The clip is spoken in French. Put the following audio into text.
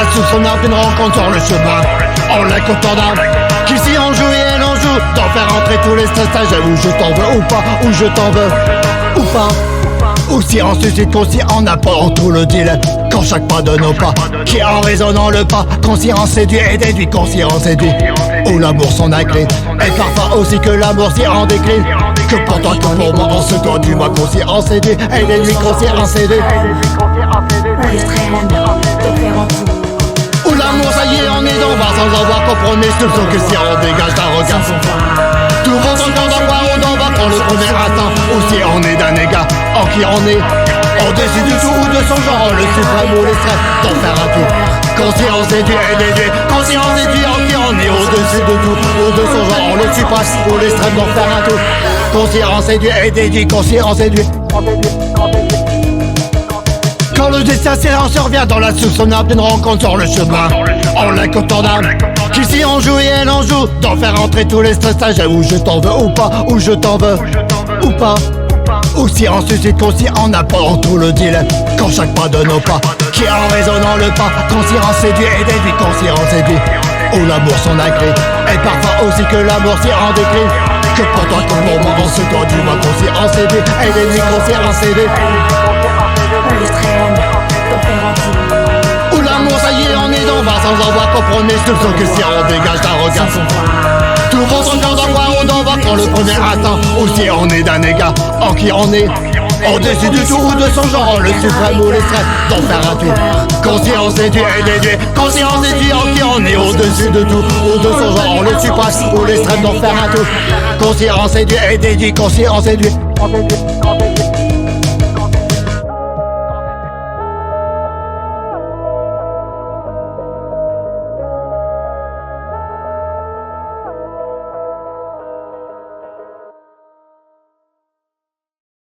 la soupçonne d'une rencontre sur le chemin. On l'incontournable, qu'ici on joue et elle en joue, d'en faire entrer tous les stress. J'avoue, je t'en veux ou pas, ou je t'en veux ou pas. Ou si on suscite conscient en apportant tout le dilemme. Quand chaque pas de nos pas, qui en résonnant le pas, conscient séduit et déduit, conscient séduit. Ou l'amour son incline, et parfois aussi que l'amour s'y en décline. Que pour toi, que pour moi, on se doit du moins conscient séduit, et déduit, conscient séduit. Ou l'amour, ça y est, on est dans bas sans avoir compromis. Sauf que si on dégage d'un regard, tout le monde entend d'en voir ou d'en bas pour le premier instant. Ou si on est d'un égal, en qui on est au-dessus du tout ou de son genre, le suprême ou l'extrême, d'en faire un tout. Conscience séduit et déduit, conscience séduit en qui on est au-dessus de tout ou de son genre, le suprême ou l'extrême, d'en faire un tout. Conscience séduit et déduit, conscience séduit. Quand le destin s'en survient dans la soupçonnable d'une rencontre sur le chemin, on l'incontournable, qu'ici on joue et elle en joue, d'en faire entrer tous les stress. J'avoue, je t'en veux ou pas, ou je t'en veux ou pas. Ou si on suscite conscient en apportant tout le dilemme. Quand chaque pas de nos pas, qui en résonnant le pas, conscient séduit et déduit, conscient séduit. Ou l'amour son incline, et parfois aussi que l'amour s'y en décline. Que pour toi, que pour moi, on se doit du moins conscient séduit, et déduit, conscient séduit. Ou l'amour, ça y est, on est dans bas sans avoir compromis. Sauf que si on dégage d'un regard, tout le monde entend d'en voir ou d'en bas pour le premier instant. Ou si on est d'un égal, en qui on est au-dessus du tout ou de son genre, le suprême ou l'extrême, d'en faire un tout. Conscience séduit et déduit, conscience séduit en qui on est au-dessus de tout ou de son genre, le suprême ou l'extrême, d'en faire un tout. Conscience séduit et déduit, conscience séduit.